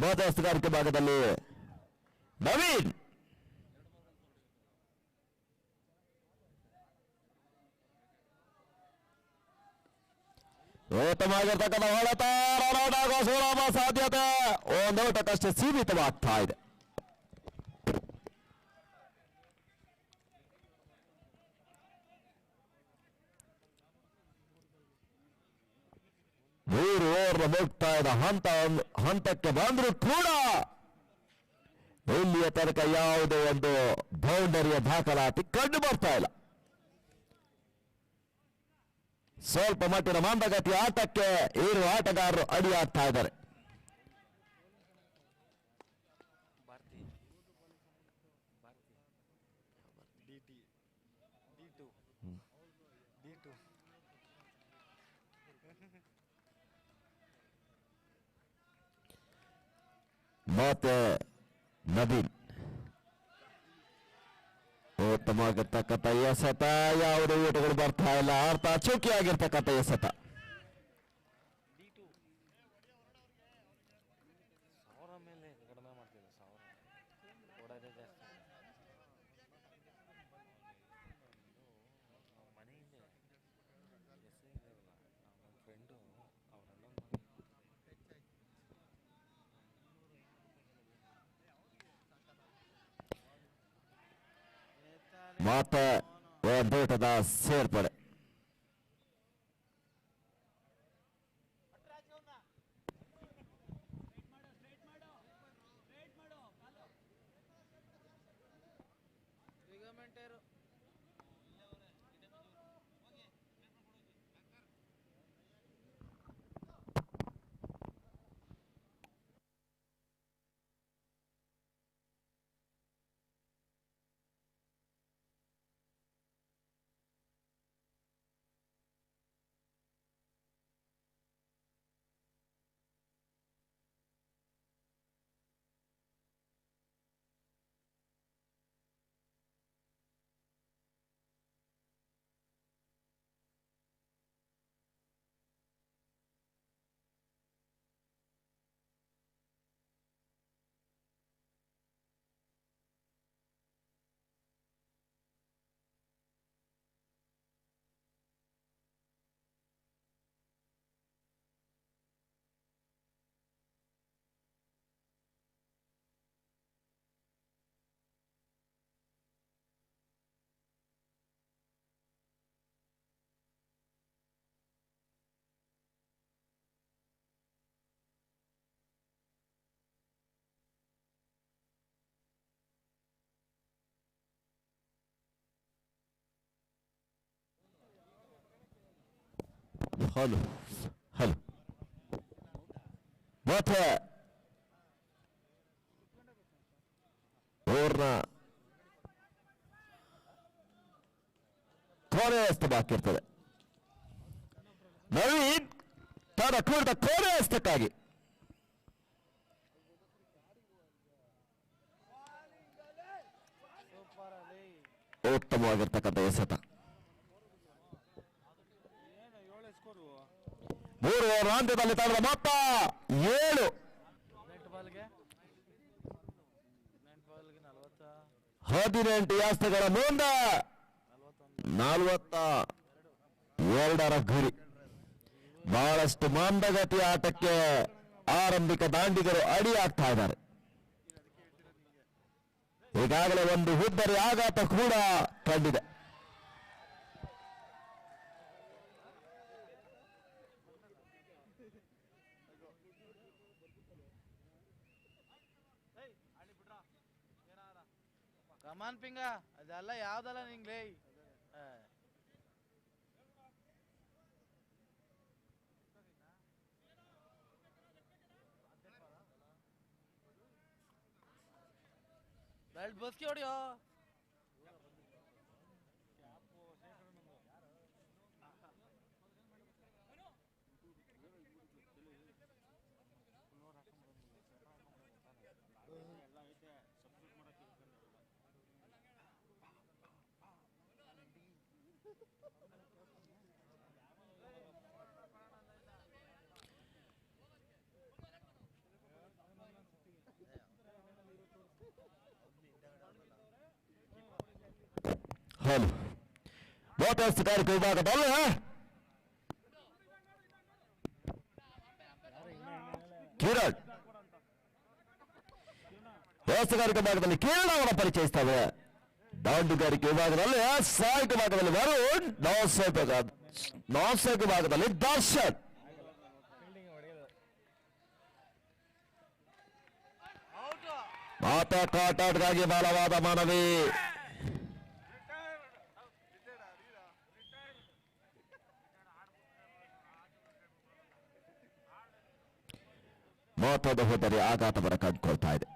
ಮಾತುಗಾರಿಕೆ ಭಾಗದಲ್ಲಿ ನವೀನ್ ಉತ್ತಮವಾಗಿರ್ತಕ್ಕಂಥ ಹೊಡೆತ, ರನ್ ಆಗುವ ಸುಲಭ ಸಾಧ್ಯತೆ ಒಂದು ಔಟಕ್ಕಷ್ಟೇ ಸೀಮಿತವಾಗ್ತಾ ಇದೆ. ಮೂರು ಓವರ್ ಮುಕ್ತಾಯದ ಹಂತಕ್ಕೆ ಬಂದರೂ ಕೂಡ ಇಲ್ಲಿಯ ತನಕ ಯಾವುದೇ ಒಂದು ಬೌಂಡರಿಯ ದಾಖಲಾತಿ ಕಂಡು ಬರ್ತಾ ಇಲ್ಲ. ಸ್ವಲ್ಪ ಮಟ್ಟಿನ ಮಂದಗತಿ ಆಟಕ್ಕೆ ಇರುವ ಆಟಗಾರರು ಅಡಿಯಾಗ್ತಾ ಇದ್ದಾರೆ. ಮತ್ತೆ ನವೀನ್ ಉತ್ತಮವಾಗಿರ್ತಕ್ಕಂಥ ಎಸೆತ, ಯಾವುದೇ ಊಟಗಳು ಬರ್ತಾ ಇಲ್ಲ. ಅರ್ಥ ಚುಕ್ಕಿಯಾಗಿರ್ತಕ್ಕಂಥ ಎಸೆತ. ಮತ್ತೆ ಒಂದೂಟದ ಸೇರ್ಪಡೆ. ಹಲೋ ಹಲೋ ಮತ್ತೆ ಓವರ್ನ ಕೊನೆ ಹಸ್ತ ಬಾಕಿ ಇರ್ತದೆ. ನವೀನ್ ತನ್ನ ಕೂಡಿದ ಕೊನೆ ಹಸ್ತಕ್ಕಾಗಿ ಸೂಪರ್ ಅಲ್ಲಿ ಉತ್ತಮವಾಗಿರ್ತಕ್ಕಂಥ ಎಸೆತ. ಏನು 7 ಸ್ಕೋರು 3 ಓವರ್ ಅಂತ್ಯದಲ್ಲಿ ತಡೆದ ಮೊತ್ತ 7. ನೆಟ್ ಬಾಲ್ಗೆ 40 18 ಎಸೆತಗಳ ಮುಂದೆ 42ರ ಗುರಿ. ಬಹಳಷ್ಟು ಮಂದಗತಿಯ ಆಟಕ್ಕೆ ಆರಂಭಿಕ ದಾಂಡಿಗರು ಅಡಿಯಾಗ್ತಾ ಇದ್ದಾರೆ. ಈಗಾಗಲೇ ಒಂದು ಹುದ್ದರಿ ಆಘಾತ ಕೂಡ ಕಂಡಿದೆ. ಕಮಾನ್ ಪಿಂಗ ಅದೆಲ್ಲ ಯಾವ್ದಲ್ಲ ನಿಂಗ್ಲೇ ಬೆಲ್ಟ್ ಬಸ್ಕಿ ಹೊಡಿಯೋ. ಹೌದು ಮೋಟರ್ಸ್ ಕಾರ್ಮಿಕ ವಿಭಾಗದಲ್ಲಿ ಕಿರಣ್ ವ್ಯವಸ್ಥೆಗಾರಿಕೆ ವಿಭಾಗದಲ್ಲಿ ಕಿರಣ್ ಅವರ ಪರಿಚಯಿಸ್ತವೆ. ದಾಂಡುಗಾರಿಕೆ ವಿಭಾಗದಲ್ಲಿ ಸಹಾಯಕ ವಿಭಾಗದಲ್ಲಿ ವರುಣ್, ನಾನ್ ವಿಭಾಗದಲ್ಲಿ ದರ್ಶನ್. ಮಾತ ಕಾಟಾಟ್ಗಾಗಿ ಬಲವಾದ ಮನವಿ. ಮಹತ್ವದ ಹೋದರೆ ಆಘಾತವನ್ನು ಕಂಡುಕೊಳ್ತಾ ಇದೆ.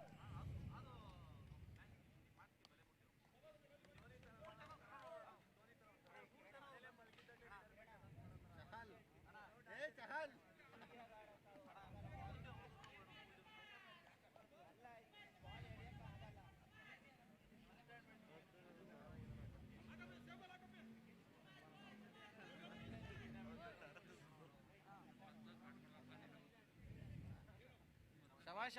ಶಬಾಷ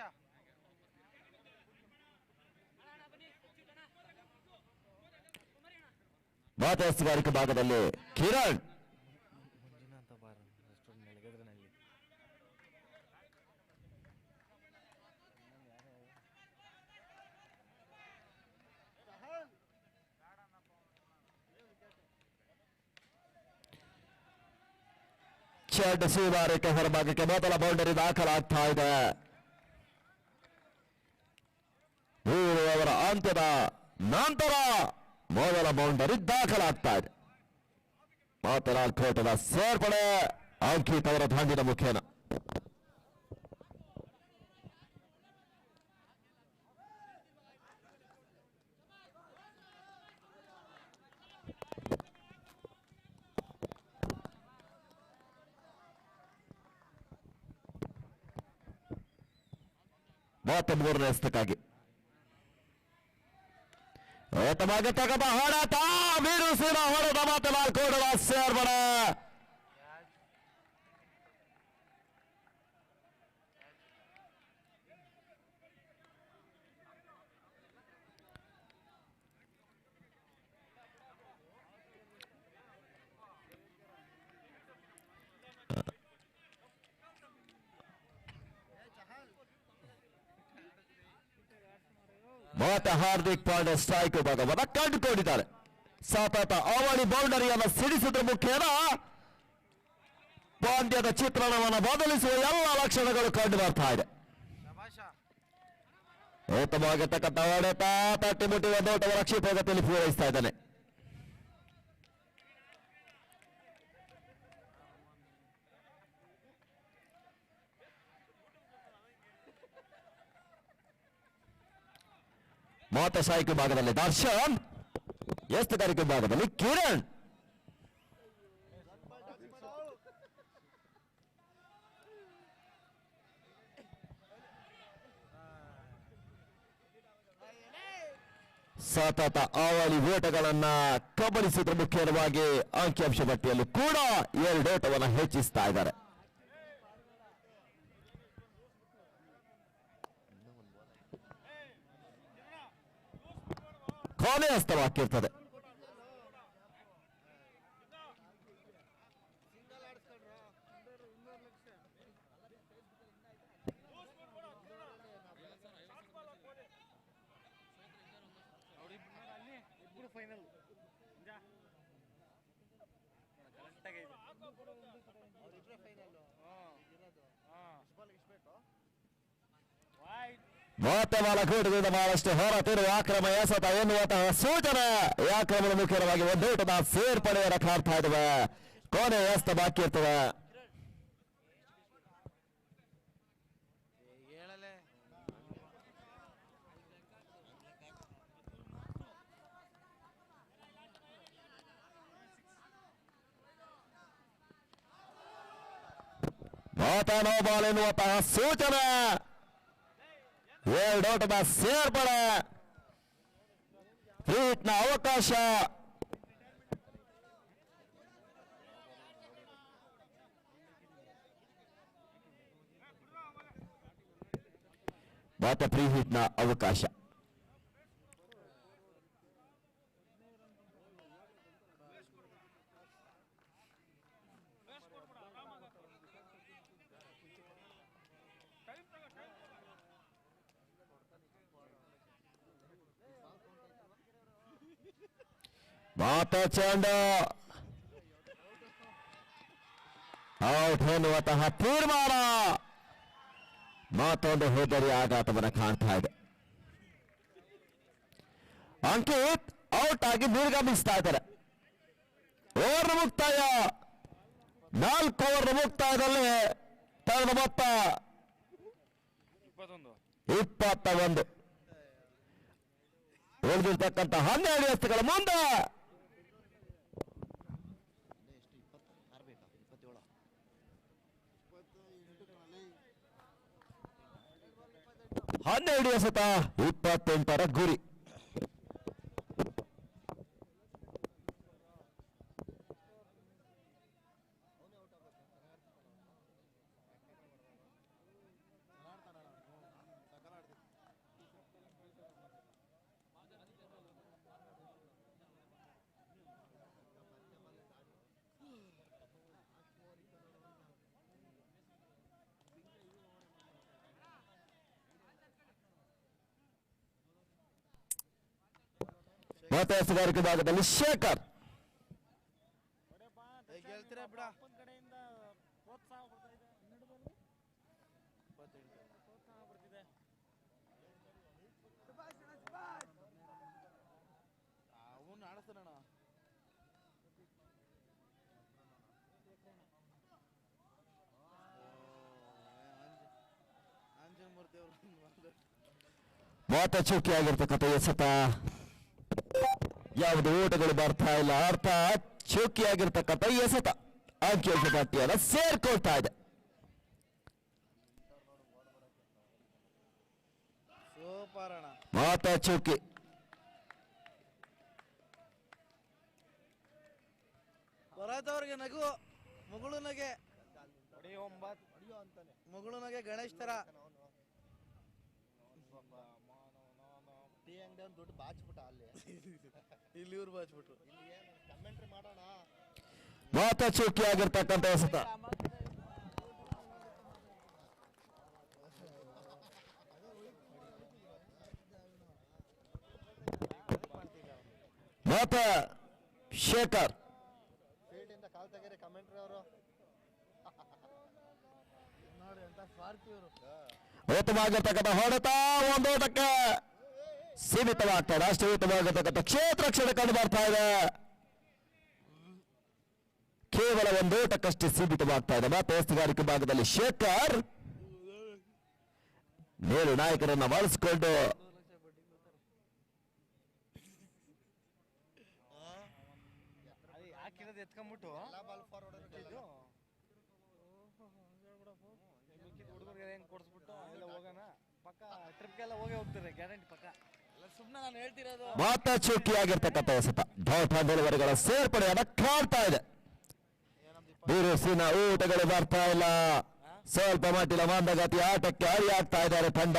ಮಾತಸ್ಗಾರಿಕೆ ಭಾಗದಲ್ಲಿ ಕಿರಣ್ ಚೆಂಡು ಸೀಮಾರೇಖೆ ಹೊರಭಾಗಕ್ಕೆ ಮೊದಲ ಬೌಂಡರಿ ದಾಖಲಾಗ್ತಾ ಇದೆ. 3 ಓವರ್ ಅಂತ್ಯದ ನಂತರ ಮೊದಲ ಬೌಂಡರಿ ದಾಖಲಾಗ್ತಾ ಇದೆ. ಮಾತನಾಲ್ ಕೋಟದ ಸೇರ್ಪಡೆ ಅಂಕಿತ್ ಅವರ ದಾಂಡಿನ ಮುಖೇನ. ಮತ್ತೆ 3ನೇ ಎಸೆತಕ್ಕಾಗಿ ತಗದ ಹೊಡೆತ ಮೀರುಸಿನ ಹೊಡೆದ ಮಾತನಾಲ್ ಕೋಟದ ಸೇರ್ಪಡೆ. ಮತ್ತೆ ಹಾರ್ದಿಕ್ ಪಾಂಡ್ಯ ಸ್ಟ್ರೈಕ್ ಭಾಗವನ್ನು ಕಂಡುಕೊಂಡಿದ್ದಾರೆ. ಸತತ ಅವಳಿ ಬೌಂಡರಿಯನ್ನು ಸಿಡಿಸಿದ ಮುಖೇನ ಪಾಂಡ್ಯದ ಚಿತ್ರಣವನ್ನು ಬದಲಿಸುವ ಎಲ್ಲ ಲಕ್ಷಣಗಳು ಕಂಡು ಬರ್ತಾ ಇದೆ. ಉತ್ತಮವಾಗಿರ್ತಕ್ಕಂಥ ಹೊಡೆತ ತಟ್ಟಿ ಮುಟ್ಟಿ ಒಂದು ಓಟವನ್ನು ಕ್ಷಿಪ್ರಗತಿಯಲ್ಲಿ ಪೂರೈಸ್ತಾ ಇದ್ದಾನೆ. ಮಾತಶಾಹಿಕ ಭಾಗದಲ್ಲಿ ದರ್ಶನ್, ಎಸ್ತುಗಾರಿಕೆ ಭಾಗದಲ್ಲಿ ಕಿರಣ್. ಸತತ ಅವಳಿ ಓಟಗಳನ್ನ ಕಬಳಿಸಿದ ಮುಖ್ಯವಾಗಿ ಅಂಕಿಅಂಶ ಪಟ್ಟಿಯಲ್ಲಿ ಕೂಡ 2 ಓಟವನ್ನು ಹೆಚ್ಚಿಸ್ತಾ ಇದ್ದಾರೆ. ಕೊನೆ ಹಸ್ತವಾಗ್ತಿರ್ತದೆ. ಫೈನಲ್ ಅವ್ರಿಬ್ರೆ ಫೈನಲ್ ಇರೋದು. ಬಾಲ್ ಇಸ್ಬೇಕು ಮತ್ತೆ ಬಾಲಕೂಟದಿಂದ ಬಹಳಷ್ಟು ಹೊರತಿರುವ ಆಕ್ರಮ ಎಸೆತ ಎನ್ನುವಂತಹ ಸೂಚನೆ. ಈ ಆಕ್ರಮಣ ಮುಖ್ಯವಾಗಿ ಒಂದೋಟದ ಸೇರ್ಪಡೆಯನ್ನು ಕಾಡ್ತಾ ಇದ್ದಾವೆ. ಕೊನೆ ಎಸ್ತ ಬಾಕಿ ಇರ್ತದೆ. ಹೇಳಲೆ ಮಾತಾ ನೋ ಬಾಲ್ ಎನ್ನುವಂತಹ ಸೂಚನೆ. 2 ಓಟದ ಸೇರ್ಪಡೆ. ಫ್ರೀಟ್ನ ಅವಕಾಶ. ಮತ್ತೆ ಫ್ರೀ ಹಿಟ್ನ ಅವಕಾಶ. ಮಾತ ಚೆಂಡು ಔಟ್ ಎನ್ನುವಂತಹ ತೀರ್ಮಾನ. ಮತ್ತೊಂದು ಹೆದರಿ ಆಘಾತವನ್ನು ಕಾಣ್ತಾ ಇದೆ. ಅಂಕಿತ್ ಔಟ್ ಆಗಿ ನಿರ್ಗಮಿಸ್ತಾ ಇದ್ದಾರೆ. ಓವರ್ ಮುಕ್ತಾಯ. 4 ಓವರ್ ಮುಕ್ತಾಯದಲ್ಲಿ ತನ್ನ ಮೊತ್ತ 21. ಉಳಿದಿರ್ತಕ್ಕಂಥ 12 ಎಸ್ತುಗಳ ಮುಂದೆ ಎಷ್ಟು 12 ಎಸೆತ 28ರ ಗುರಿ. ಮತ್ತೆ ಎಸ್ತುಗಾರಿಕೆ ಭಾಗದಲ್ಲಿ ಶೇಖರ್. ಗೆಲ್ತೀರಾ ಬಿಡ. ಅಪ್ಪನ ಕಡೆಯಿಂದ ಪ್ರೋತ್ಸಾಹ ಬರ್ತಾ ಇದೆ. ಹಿನ್ನಡೆದಲ್ಲಿ ಪ್ರೋತ್ಸಾಹ ಬರ್ತಿದೆ. ಅವನು ಆಡಿಸ್ತಾನಣ್ಣ. ಆಂಜನಮೂರ್ತಿ ಅವರು ಮಾತ ಚುಕ್ಕಿ ಆಗಿರ್ತಕ್ಕಂಥ ಎಸೆತ. ಯಾವುದು ಓಟಗಳು ಬರ್ತಾ ಇಲ್ಲ. ಅರ್ಥಾತ್ ಚುಕ್ಕಿ ಆಗಿರ್ತಕ್ಕಂಥ ಎಸೆತ ಅಂಕಿಅಂಶ ಪಟ್ಟಿಯನ್ನು ಸೇರ್ಕೊಳ್ತಾ ಇದೆ. ಸೂಪರ್ ಅಣ್ಣ. ಮಾತ ಚುಕ್ಕಿ. ಬರತವ್ರಿಗೆ ನಗು. ಮುಗುಳು ನಗೆ. ಮುಗುಳು ನಗೆ ಗಣೇಶ್ ತರ. ಟೀ ಅಂಗಡಿ ಒಂದು ದುಡ್ಡು ಬಾಚ್ಬಿಟ್ಟ ಅಲ್ಲಿ. ಇಲ್ಲಿ ಇವ್ರು ಬಾಚ್ಬಿಟ್ರು. ಇಲ್ಲಿ ಏನು ಕಮೆಂಟ್ರಿ ಮಾಡೋಣ. ಮಾತ ಚುಕ್ಕಿ ಆಗಿರ್ತಕ್ಕಂಥ ಎಸೆತ. ಮಾತ ಶೇಖರ್. ಫೀಲ್ಡ್ ಇಂದ ಕಾಲ್ ತೆಗೀರಿ ಕಮೆಂಟ್ರಿ ಅವರು. ನೋಡಿ ಅಂತ ಸ್ವಾರ್ಥಿ ಇವರು. ಉತ್ತಮವಾಗಿರ್ತಕ್ಕಂಥ ಹೊಡೆತ ಒಂದೋಟಕ್ಕೆ ಸೀಮಿತವಾಗ್ತಾ ಇದೆ. ಅಷ್ಟೇ ಉತ್ತಮವಾಗಿರ್ತಕ್ಕಂಥ ಕ್ಷೇತ್ರ ರಕ್ಷಣೆ ಕಂಡು ಬರ್ತಾ ಇದೆ. ಕೇವಲ ಒಂದೋಟಕ್ಕಷ್ಟೇ ಸೀಮಿತವಾಗ್ತಾ ಇದೆ. ಮತ್ತೆ ಎಸ್ತುಗಾರಿಕೆ ಭಾಗದಲ್ಲಿ ಶೇಖರ್ ಮೇಲು ನಾಯಕರನ್ನ ಬಳಸಿಕೊಂಡು ಇಸ್ಕೊಂಬಿಟ್ಟು ಎಲ್ಲ ಬಾಲ್ ಫಾರ್ವರ್ಡ್ ಇದು ಹುಡುಗರಿಗೆ ಹೆಂಗ್ ಕೊಡ್ಸ್ಬಿಟ್ಟು ಎಲ್ಲ ಹೋಗೋಣ ಪಕ್ಕ ಟ್ರಿಪ್ಗೆಲ್ಲ ಹೋಗ್ತಾರೆ ಗ್ಯಾರಂಟಿ ಪಕ್ಕ ಎಲ್ಲ ಸುಮ್ಮನೆ ನಾನು ಹೇಳ್ತಿರೋದು. ಮಾತಾ ಚುಕ್ಕಿಯಾಗಿರ್ತಕ್ಕಂಥ ಎಸೆತ ಡಾಟ್ ಡೆಲಿವರಿಗಳ ಸೇರ್ಪಡೆಯನ್ನ ಕಾಣ್ತಾ ಇದೆ. ಬಿರುಸಿನ ಊಟಗಳು ಬರ್ತಾ ಇಲ್ಲ, ಸ್ವಲ್ಪ ಮಟ್ಟಿನ ಮಂದಗತಿ ಆಟಕ್ಕೆ ಅಡಿಯಾಗ್ತಾ ಇದ್ದಾರೆ ತಂಡ.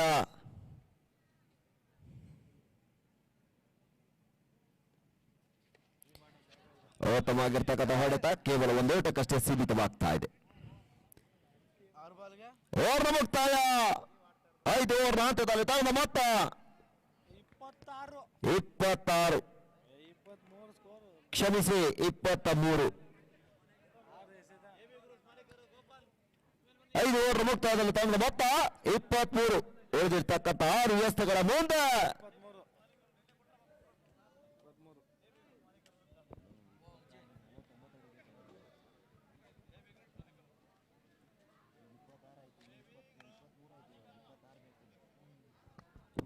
ಉತ್ತಮವಾಗಿರ್ತಕ್ಕಂಥ ಹೊಡೆತ ಕೇವಲ ಒಂದು ಓಟಕ್ಕಷ್ಟೇ ಸೀಮಿತವಾಗ್ತಾ ಇದೆ. 6 ಬಾಲ್ಗೆ ಓವರ್ನ ಮುಕ್ತಾಯ. 5 ಓವರ್ನ ಹಂತದಲ್ಲಿ ತಂಡ ಮೊತ್ತ 26 26, 23 ಸ್ಕೋರ್ ಕ್ಷಮಿಸಿ 23. 5 ಓವರ್ ಮುಕ್ತಾಯದಲ್ಲಿ ತಂಡ ಮೊತ್ತ 23. ಉಳಿದಿರ್ತಕ್ಕಂಥ 6 ವ್ಯವಸ್ಥೆಗಳ ಮುಂದೆ 23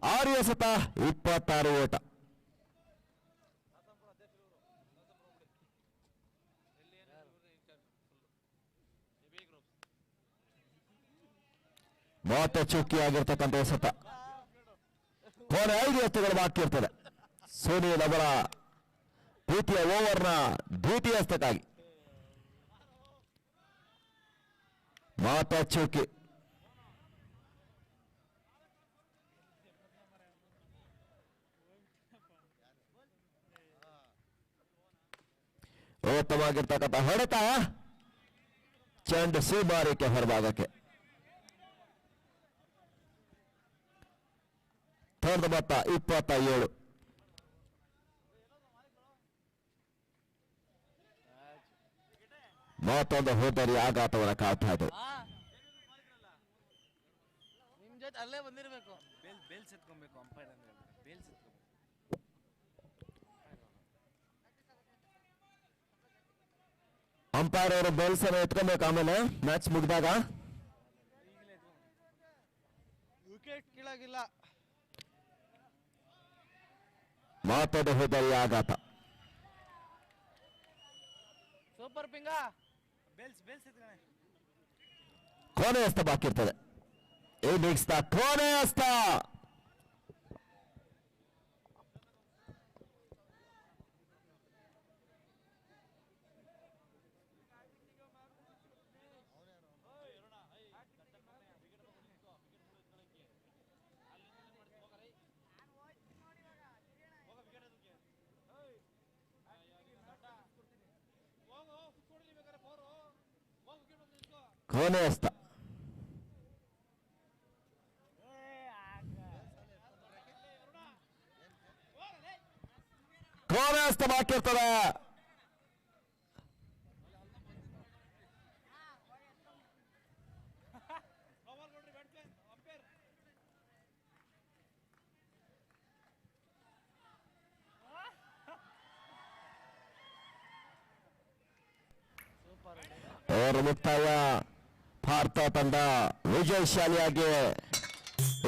6 ಎಸೆತ 26 ಓಟ. ಮಾತ ಚುಕ್ಕಿಯಾಗಿರ್ತಕ್ಕಂಥ ಎಸೆತ. ಕೊನೆ 5 ಎತ್ತುಗಳು ಬಾಕಿ ಇರ್ತದೆ. ಸುನೀಲ್ ಅವರ ದ್ವಿತೀಯ ಓವರ್ನ ದ್ವಿತೀಯ ಎಸೆತಕ್ಕಾಗಿ ಮಾತ ಚುಕ್ಕಿ. ಉತ್ತಮವಾಗಿರ್ತಕ್ಕಂಥ ಹೊಡೆತ, ಚೆಂಡು ಸೀಮಾರಿಕೆ ಹೊರಭಾಗಕ್ಕೆ. ತಂಡ ಮೊತ್ತ 27. ಮತ್ತೊಂದು ಹೋದರಿ ಆಘಾತವನ್ನು ಕಾಡ್ತಾ ಇದೆ. ನಿಮ್ ಜೊತೆ ಅಲ್ಲೇ ಬಂದಿರ್ಬೇಕು. ಬೇಲ್ ಎತ್ಕೊಬೇಕು ಅಂಪೈರ್ ಅಂದ್ರೆ ಬೇಲ್ ಎತ್ಕೊಬೇಕು. ಅಂಪೈರ್ ಅವರು ಬೆಲ್ಸನ್ನು ಎತ್ಕೊಬೇಕು ಆಮೇಲೆ ಮ್ಯಾಚ್ ಮುಗಿದಾಗ. ವಿಕೆಟ್ ಕೀಳಾಗಿಲ್ಲ. ಮತ್ತೊಂದು ಹೋದರಿ ಆಘಾತ. ಸೂಪರ್ ಪಿಂಗ. ಬೇಲ್ಸ್ ಎತ್ಕೊಳೆ. ಕೊನೆ ಹಸ್ತ ಬಾಕಿ ಇರ್ತದೆ. ಇನ್ನಿಂಗ್ಸ್ ನ ಕೊನೆ ಹಸ್ತ. ಕೊನೆ ಹಸ್ತ. ಕೊನೆ ಹಸ್ತ ಬಾಕಿ ಇರ್ತದೆ. ಓವರ್ ಮುಕ್ತಾಯ. ಭಾರತ ತಂಡ ವಿಜಯಶಾಲಿಯಾಗಿ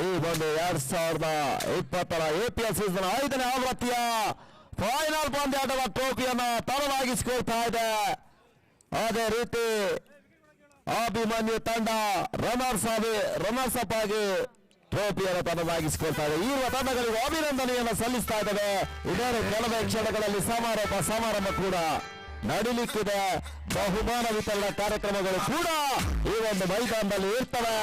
ಈ ಒಂದು 2020 APL ಸೀಸನ್ 5ನೇ ಆವೃತ್ತಿಯ ಫೈನಲ್ ಪಂದ್ಯಾಟದ ಟ್ರೋಫಿಯನ್ನ ತನ್ನದಾಗಿಸಿಕೊಳ್ತಾ ಇದೆ. ಅದೇ ರೀತಿ ಅಭಿಮನ್ಯು ತಂಡ ರನ್ನರ್ಸ್ ಅಪ್ ಆಗಿ ಟ್ರೋಫಿಯನ್ನು ತನ್ನದಾಗಿಸಿಕೊಳ್ತಾ ಇದೆ. ಈ ತಂಡಗಳಿಗೆ ಅಭಿನಂದನೆಯನ್ನು ಸಲ್ಲಿಸ್ತಾ ಇದ್ದೇವೆ. ಇದೇ ಕೆಲವೇ ಕ್ಷಣಗಳಲ್ಲಿ ಸಮಾರಂಭ ಕೂಡ ನಡೀಲಿಕ್ಕಿದೆ. ಬಹುಮಾನ ವಿತರಣಾ ಕಾರ್ಯಕ್ರಮಗಳು ಕೂಡ ಈ ಒಂದು ಮೈದಾನದಲ್ಲಿ ಇರ್ತವೆ.